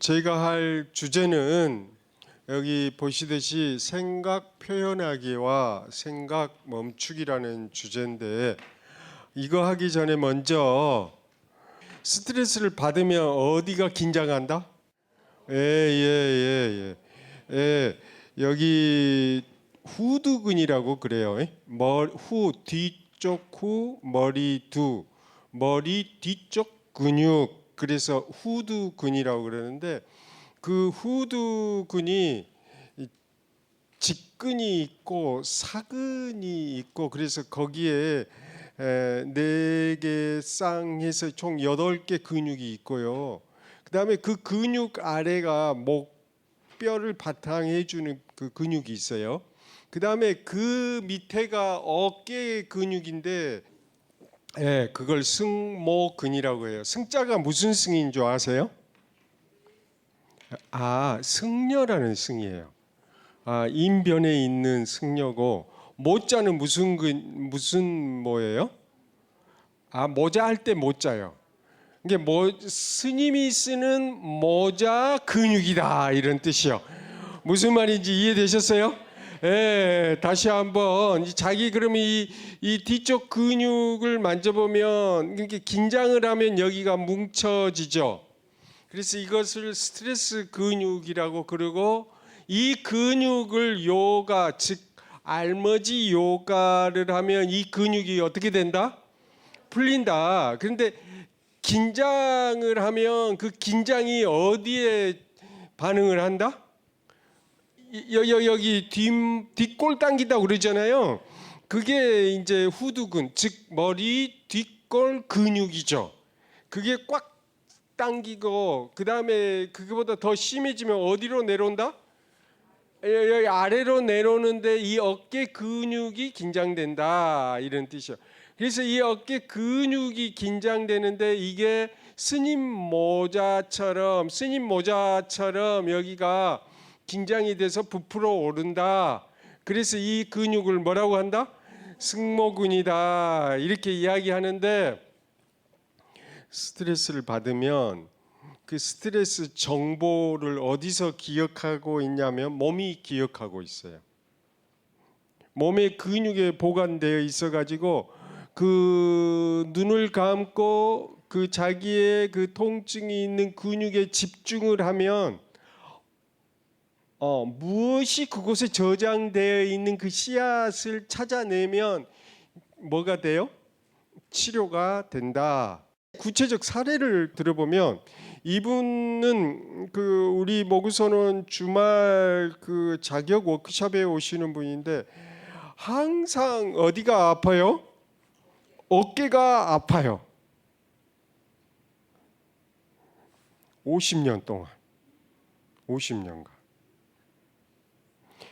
제가 할 주제는 여기 보시듯이 생각 표현하기와 생각 멈추기라는 주제인데, 이거 하기 전에 먼저 스트레스를 받으면 어디가 긴장한다? 여기 후두근이라고 그래요. 후 뒤쪽 후 머리 두 머리 뒤쪽 근육, 그래서 후두근이라고 그러는데, 그 후두근이 직근이 있고 사근이 있고, 그래서 거기에 4개 쌍해서 총 8개 근육이 있고요. 그 다음에 그 근육 아래가 목뼈를 바탕 해주는 그 근육이 있어요. 그 다음에 그 밑에가 어깨 근육인데, 그걸 승모근이라고 해요. 승자가 무슨 승인 줄 아세요? 승려라는 승이에요. 인변에 있는 승려고, 모자는 무슨 뭐예요? 모자 할 때 모자요. 이게 스님이 쓰는 모자 근육이다, 이런 뜻이요. 무슨 말인지 이해되셨어요? 다시 한번 자기 그러면 이 뒤쪽 근육을 만져보면 이렇게 긴장을 하면 여기가 뭉쳐지죠. 그래서 이것을 스트레스 근육이라고 그러고, 이 근육을 요가, 즉 알머지 요가를 하면 이 근육이 어떻게 된다? 풀린다. 그런데 긴장을 하면 그 긴장이 어디에 반응을 한다? 여기 뒷골 당기다고 그러잖아요. 그게 이제 후두근, 즉 머리 뒷골 근육이죠. 그게 꽉 당기고, 그 다음에 그거보다 더 심해지면 어디로 내려온다? 여기 아래로 내려오는데 이 어깨 근육이 긴장된다, 이런 뜻이요. 그래서 이 어깨 근육이 긴장되는데, 이게 스님 모자처럼 여기가 긴장이 돼서 부풀어 오른다. 그래서 이 근육을 뭐라고 한다? 승모근이다, 이렇게 이야기하는데, 스트레스를 받으면 그 스트레스 정보를 어디서 기억하고 있냐면 몸이 기억하고 있어요. 몸의 근육에 보관되어 있어 가지고, 그 눈을 감고 그 자기의 그 통증이 있는 근육에 집중을 하면 무엇이 그곳에 저장되어 있는 그 씨앗을 찾아내면 뭐가 돼요? 치료가 된다. 구체적 사례를 들어보면, 이분은 그 우리 모구선원 주말 그 자격 워크숍에 오시는 분인데, 항상 어디가 아파요? 어깨가 아파요. 50년 동안, 50년간.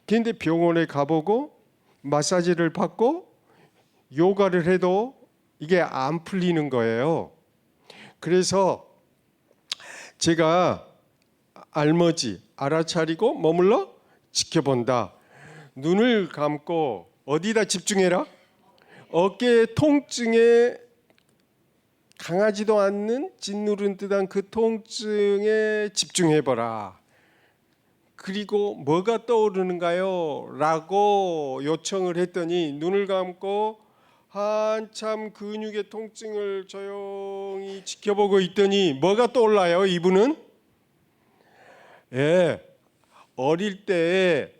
그런데 병원에 가보고 마사지를 받고 요가를 해도 이게 안 풀리는 거예요. 그래서 제가 알머지 알아차리고 머물러 지켜본다. 눈을 감고 어디다 집중해라? 어깨 통증에, 강하지도 않는 짓누른 듯한 그 통증에 집중해봐라. 그리고 뭐가 떠오르는가요? 라고 요청을 했더니, 눈을 감고 한참 근육의 통증을 조용히 지켜보고 있더니 뭐가 떠올라요? 이분은 어릴 때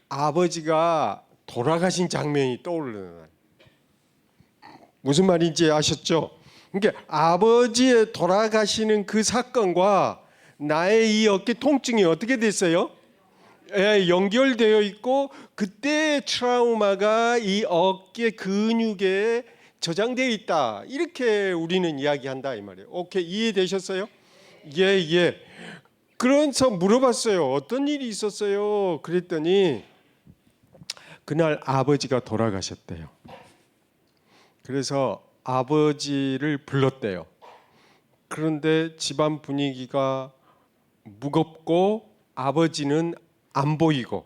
아버지가 돌아가신 장면이 떠오르는. 무슨 말인지 아셨죠? 그러니까 아버지의 돌아가시는 그 사건과 나의 이 어깨 통증이 어떻게 됐어요? 연결되어 있고, 그때의 트라우마가 이 어깨 근육에 저장되어 있다, 이렇게 우리는 이야기한다, 이 말이에요. 오케이, 이해되셨어요? 예. 그래서 물어봤어요. 어떤 일이 있었어요? 그랬더니 그날 아버지가 돌아가셨대요. 그래서 아버지를 불렀대요. 그런데 집안 분위기가 무겁고 아버지는 안 보이고,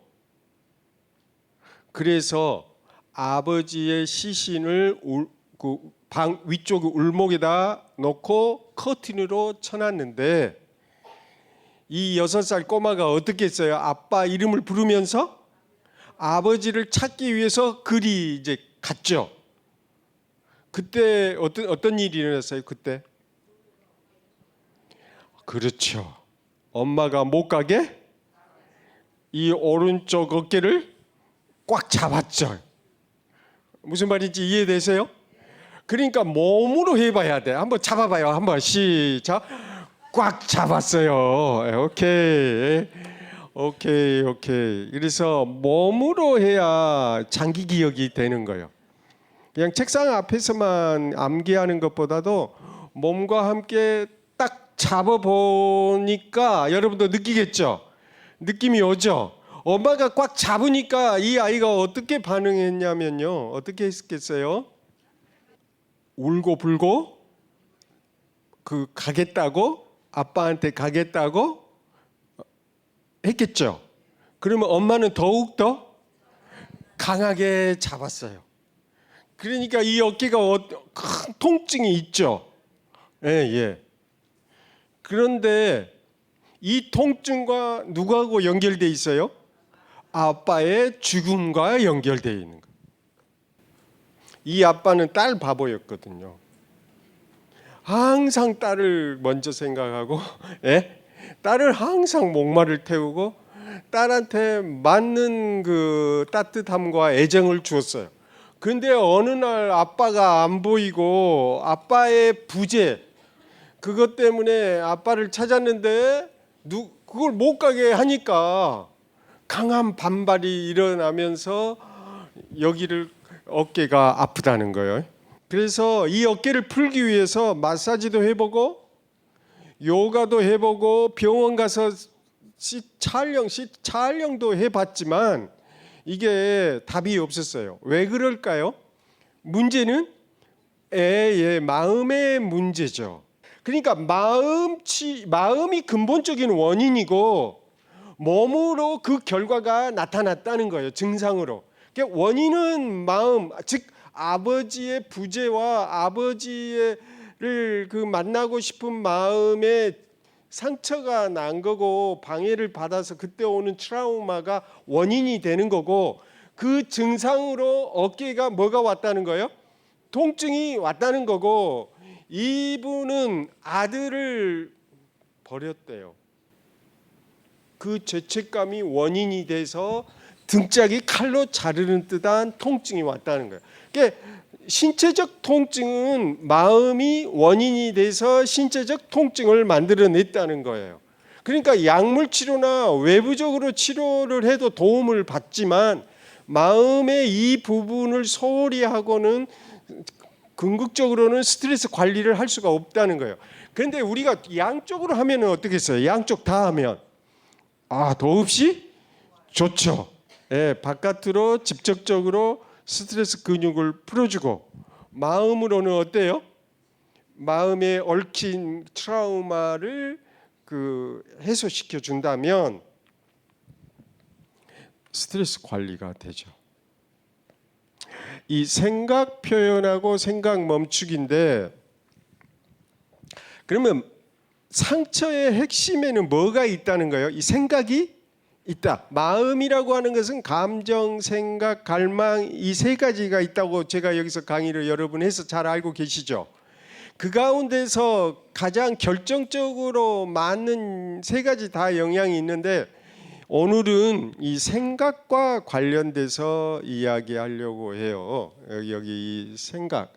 그래서 아버지의 시신을 방 위쪽 울목에다 놓고 커튼으로 쳐놨는데, 이 6살 꼬마가 어떻게 했어요? 아빠 이름을 부르면서 아버지를 찾기 위해서 그리 이제 갔죠. 그때 어떤 일이 일어났어요? 그때? 그렇죠. 엄마가 못 가게 이 오른쪽 어깨를 꽉 잡았죠. 무슨 말인지 이해되세요? 그러니까 몸으로 해봐야 돼. 한번 잡아봐요. 한번 시작. 꽉 잡았어요. 오케이. 그래서 몸으로 해야 장기 기억이 되는 거예요. 그냥 책상 앞에서만 암기하는 것보다도 몸과 함께 딱 잡아보니까 여러분도 느끼겠죠? 느낌이 오죠? 엄마가 꽉 잡으니까 이 아이가 어떻게 반응했냐면요. 어떻게 했겠어요? 울고 불고 가겠다고 아빠한테 가겠다고 했겠죠. 그러면 엄마는 더욱더 강하게 잡았어요. 그러니까 이 어깨가 큰 통증이 있죠. 예. 그런데 이 통증과 누구하고 연결돼 있어요? 아빠의 죽음과 연결되어 있는 거예요. 이 아빠는 딸 바보였거든요. 항상 딸을 먼저 생각하고 딸을 항상 목마를 태우고 딸한테 맞는 그 따뜻함과 애정을 주었어요. 그런데 어느 날 아빠가 안 보이고 아빠의 부재 그것 때문에 아빠를 찾았는데 그걸 못 가게 하니까 강한 반발이 일어나면서 여기를 어깨가 아프다는 거예요. 그래서 이 어깨를 풀기 위해서 마사지도 해보고 요가도 해보고 병원 가서 촬영도 해봤지만 이게 답이 없었어요. 왜 그럴까요? 문제는 애의 마음의 문제죠. 그러니까 마음이 근본적인 원인이고 몸으로 그 결과가 나타났다는 거예요. 증상으로. 그러니까 원인은 마음, 즉 아버지의 부재와 아버지를 만나고 싶은 마음에 상처가 난 거고 방해를 받아서 그때 오는 트라우마가 원인이 되는 거고 그 증상으로 어깨가 뭐가 왔다는 거예요? 통증이 왔다는 거고 이분은 아들을 버렸대요. 그 죄책감이 원인이 돼서 등짝이 칼로 자르는 듯한 통증이 왔다는 거예요. 그러니까 신체적 통증은 마음이 원인이 돼서 신체적 통증을 만들어냈다는 거예요. 그러니까 약물 치료나 외부적으로 치료를 해도 도움을 받지만 마음의 이 부분을 소홀히 하고는 궁극적으로는 스트레스 관리를 할 수가 없다는 거예요. 그런데 우리가 양쪽으로 하면 어떻게 했어요? 양쪽 다 하면 더없이 좋죠. 바깥으로 직접적으로 스트레스 근육을 풀어주고 마음으로는 어때요? 마음에 얽힌 트라우마를 해소시켜 준다면 스트레스 관리가 되죠. 이 생각 표현하고 생각 멈추기인데 그러면 상처의 핵심에는 뭐가 있다는 거예요? 이 생각이 있다. 마음이라고 하는 것은 감정, 생각, 갈망 이 세 가지가 있다고 제가 여기서 강의를 여러 번 해서 잘 알고 계시죠. 그 가운데서 가장 결정적으로 맞는 세 가지 다 영향이 있는데 오늘은 이 생각과 관련돼서 이야기하려고 해요. 여기 이 생각,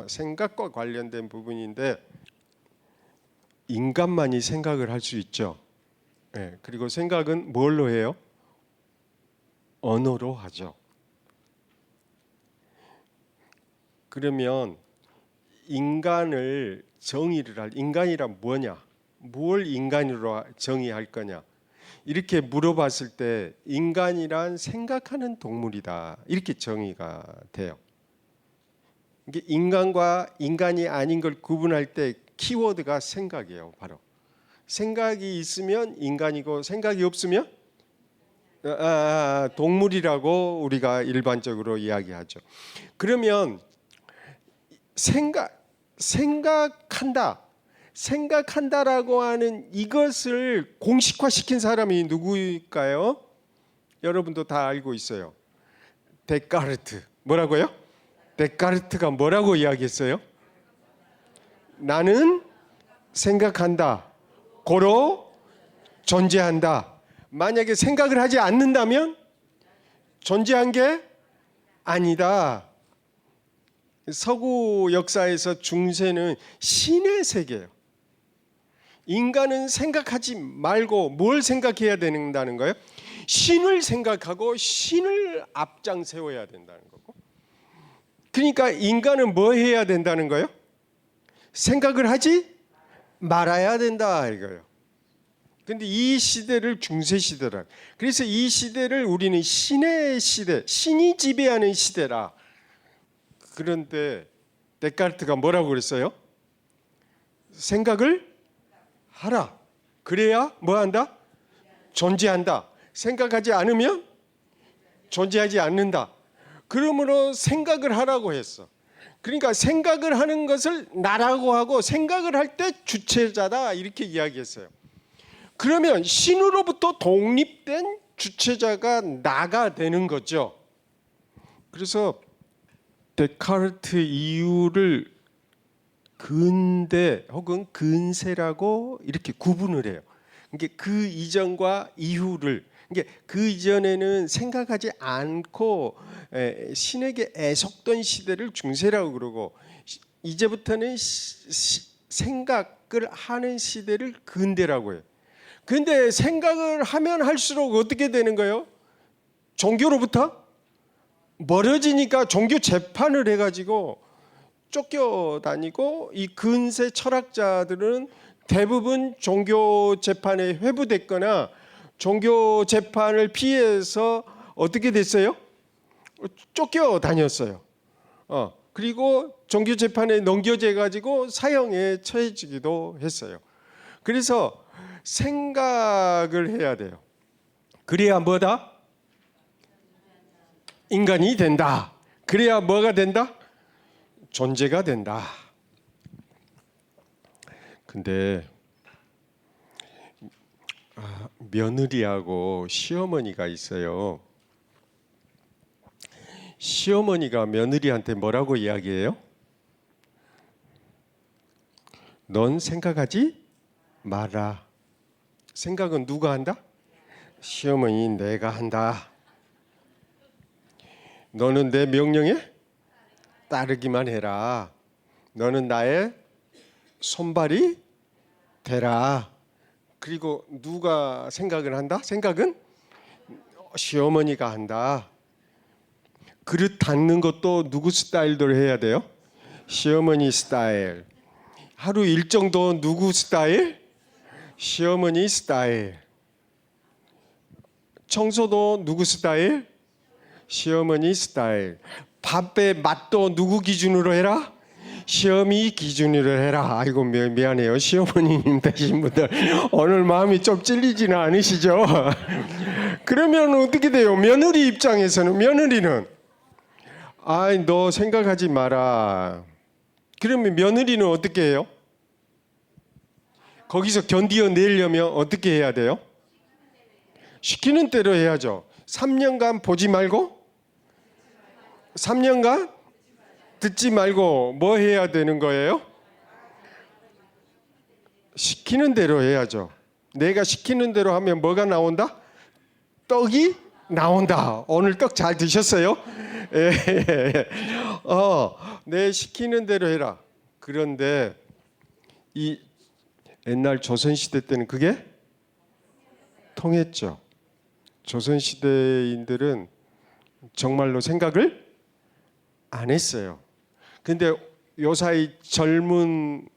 생각과 관련된 부분인데 인간만이 생각을 할 수 있죠. 그리고 생각은 뭘로 해요? 언어로 하죠. 그러면 인간을 인간이란 뭐냐? 뭘 인간으로 정의할 거냐? 이렇게 물어봤을 때 인간이란 생각하는 동물이다. 이렇게 정의가 돼요. 이게 인간과 인간이 아닌 걸 구분할 때 키워드가 생각이에요. 바로 생각이 있으면 인간이고 생각이 없으면 동물이라고 우리가 일반적으로 이야기하죠. 그러면 생각한다. 생각한다라고 하는 이것을 공식화시킨 사람이 누구일까요? 여러분도 다 알고 있어요. 데카르트. 뭐라고요? 데카르트가 뭐라고 이야기했어요? 나는 생각한다. 고로 존재한다. 만약에 생각을 하지 않는다면 존재한 게 아니다. 서구 역사에서 중세는 신의 세계예요. 인간은 생각하지 말고 뭘 생각해야 된다는 거예요? 신을 생각하고 신을 앞장 세워야 된다는 거고. 그러니까 인간은 뭐 해야 된다는 거예요? 생각을 하지 말아야 된다 이거예요. 근데 이 시대를 중세 시대라. 그래서 이 시대를 우리는 신의 시대, 신이 지배하는 시대라. 그런데 데카르트가 뭐라고 그랬어요? 생각을 하라. 그래야 뭐 한다? 존재한다. 생각하지 않으면 존재하지 않는다. 그러므로 생각을 하라고 했어. 그러니까 생각을 하는 것을 나라고 하고 생각을 할 때 주체자다 이렇게 이야기했어요. 그러면 신으로부터 독립된 주체자가 나가 되는 거죠. 그래서 데카르트 이유를 근대 혹은 근세라고 이렇게 구분을 해요. 이게 그 이전과 이후를, 이게 그 이전에는 생각하지 않고 신에게 애속던 시대를 중세라고 그러고, 이제부터는 생각을 하는 시대를 근대라고 해요. 근데 생각을 하면 할수록 어떻게 되는 거예요? 종교로부터 멀어지니까 종교 재판을 해가지고 쫓겨다니고, 이 근세 철학자들은 대부분 종교 재판에 회부됐거나 종교 재판을 피해서 어떻게 됐어요? 쫓겨다녔어요. 그리고 종교 재판에 넘겨져 가지고 사형에 처해지기도 했어요. 그래서 생각을 해야 돼요. 그래야 뭐다? 인간이 된다. 그래야 뭐가 된다? 존재가 된다. 근데 며느리하고 시어머니가 있어요. 시어머니가 며느리한테 뭐라고 이야기해요? 넌 생각하지 마라. 생각은 누가 한다? 시어머니 내가 한다. 너는 내 명령에 따르기만 해라. 너는 나의 손발이 되라. 그리고 누가 생각을 한다? 생각은 시어머니가 한다. 그릇 닦는 것도 누구 스타일대로 해야 돼요? 시어머니 스타일. 하루 일정도 누구 스타일? 시어머니 스타일. 청소도 누구 스타일? 시어머니 스타일. 밥의 맛도 누구 기준으로 해라? 시어머니 기준으로 해라. 아이고 미안해요. 시어머니님 되신 분들 오늘 마음이 좀 찔리지는 않으시죠? 그러면 어떻게 돼요? 며느리 입장에서는, 며느리는 아이 너 생각하지 마라. 그러면 며느리는 어떻게 해요? 거기서 견디어내려면 어떻게 해야 돼요? 시키는 대로 해야죠. 3년간 보지 말고 3년간 듣지 말고 뭐 해야 되는 거예요? 시키는 대로 해야죠. 내가 시키는 대로 하면 뭐가 나온다? 떡이 나온다. 오늘 떡 잘 드셨어요? 내 시키는 대로 해라. 그런데 이 옛날 조선시대 때는 그게 통했죠. 조선시대인들은 정말로 생각을 안 했어요. 근데 요사이 젊은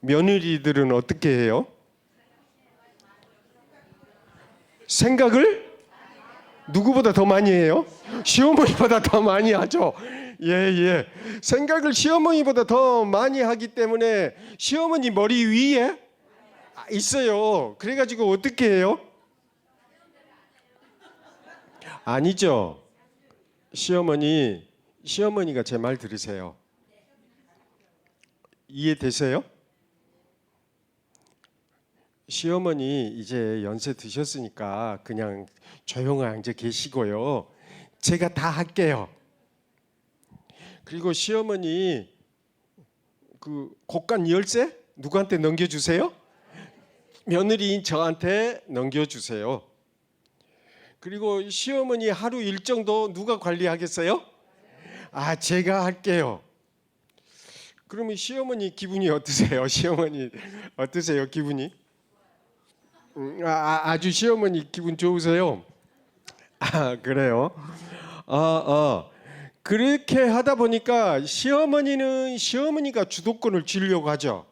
며느리들은 어떻게 해요? 생각을 누구보다 더 많이 해요? 시어머니보다 더 많이 하죠. 예. 생각을 시어머니보다 더 많이 하기 때문에 시어머니 머리 위에 있어요. 그래가지고 어떻게 해요? 아니죠. 시어머니가 제 말 들으세요. 이해되세요? 시어머니 이제 연세 드셨으니까 그냥 조용히 앉아 계시고요. 제가 다 할게요. 그리고 시어머니 그 곳간 열쇠 누구한테 넘겨주세요? 며느리인 저한테 넘겨주세요. 그리고 시어머니 하루 일정도 누가 관리하겠어요? 아, 제가 할게요. 그러면 시어머니 기분이 어떠세요? 시어머니 어떠세요? 기분이? 아주 시어머니 기분 좋으세요? 아, 그래요? 그렇게 하다 보니까 시어머니는 시어머니가 주도권을 쥐려고 하죠.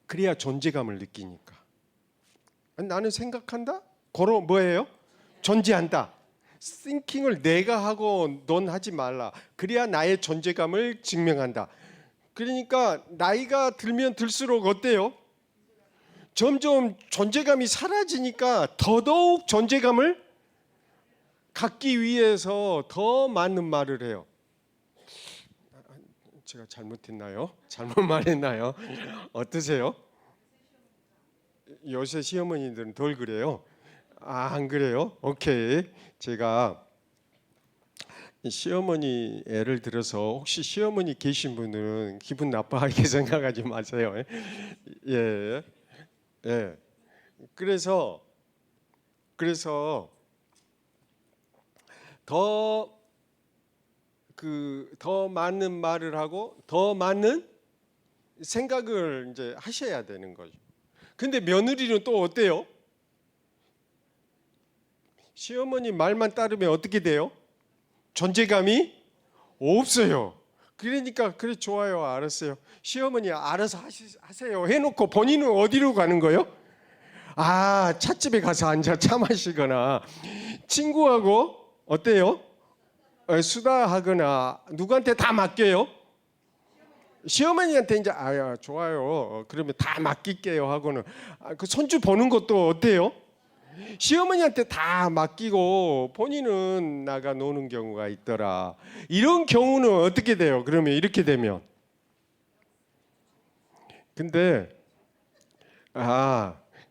그래야 존재감을 느끼니까. 나는 생각한다? 고로 뭐예요? 존재한다. thinking을 내가 하고 넌 하지 말라. 그래야 나의 존재감을 증명한다. 그러니까 나이가 들면 들수록 어때요? 점점 존재감이 사라지니까 더더욱 존재감을 갖기 위해서 더 많은 말을 해요. 제가 잘못했나요? 잘못 말했나요? 어떠세요? 요새 시어머니들은 덜 그래요? 안 그래요? 오케이. 제가 시어머니 예를 들어서 혹시 시어머니 계신 분은 기분 나빠하게 생각하지 마세요. 예. 예. 그래서 더 많은 말을 하고 더 많은 생각을 이제 하셔야 되는 거죠. 근데 며느리는 또 어때요? 시어머니 말만 따르면 어떻게 돼요? 존재감이 없어요. 그러니까 그래 좋아요. 알았어요. 시어머니 알아서 하세요 해놓고 본인은 어디로 가는 거예요? 아, 찻집에 가서 앉아 차 마시거나 친구하고 어때요? 수다하거나 누구한테 다 맡겨요? 시어머니한테 이제 아야 좋아요. 그러면 다 맡길게요 하고는 그 손주 보는 것도 어때요? 시어머니한테 다 맡기고 본인은 나가 노는 경우가 있더라. 이런 경우는 어떻게 돼요? 그러면 이렇게 되면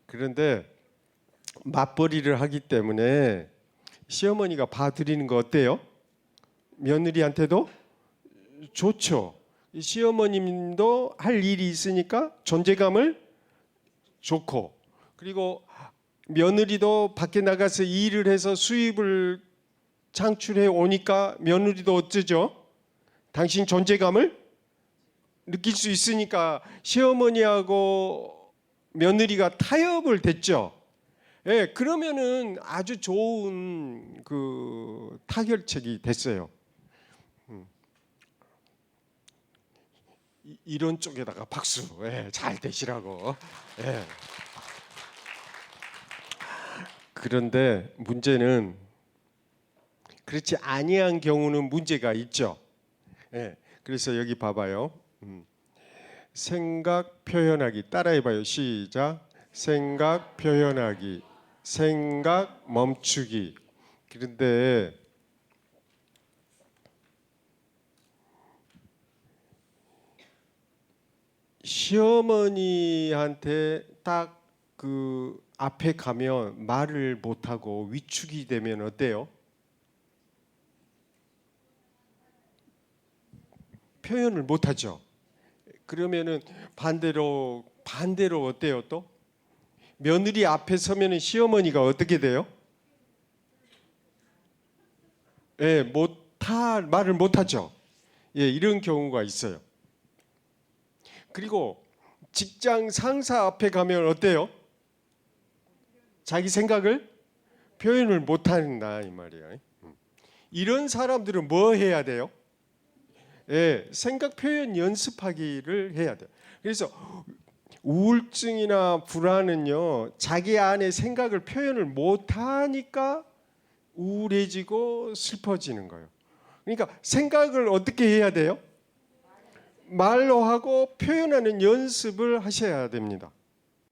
그런데 맞벌이를 하기 때문에 시어머니가 봐드리는 거 어때요? 며느리한테도 좋죠. 시어머님도 할 일이 있으니까 존재감을 좋고, 그리고 며느리도 밖에 나가서 일을 해서 수입을 창출해 오니까 며느리도 어쩌죠? 당신 존재감을 느낄 수 있으니까 시어머니하고 며느리가 타협을 됐죠. 예, 그러면은 아주 좋은 그 타결책이 됐어요. 이런 쪽에다가 박수. 예, 잘 되시라고. 예. 그런데 문제는 그렇지 아니한 경우는 문제가 있죠. 예, 그래서 여기 봐봐요. 생각 표현하기 따라해봐요. 시작. 생각 표현하기, 생각 멈추기. 그런데 시어머니한테 딱 그 앞에 가면 말을 못하고 위축이 되면 어때요? 표현을 못하죠. 그러면은 반대로 어때요 또? 며느리 앞에 서면은 시어머니가 어떻게 돼요? 예, 말을 못하죠. 예, 이런 경우가 있어요. 그리고 직장 상사 앞에 가면 어때요? 자기 생각을 표현을 못한다 이 말이에요. 이런 사람들은 뭐 해야 돼요? 예, 생각 표현 연습하기를 해야 돼요. 그래서 우울증이나 불안은요, 자기 안에 생각을 표현을 못하니까 우울해지고 슬퍼지는 거예요. 그러니까 생각을 어떻게 해야 돼요? 말로 하고 표현하는 연습을 하셔야 됩니다.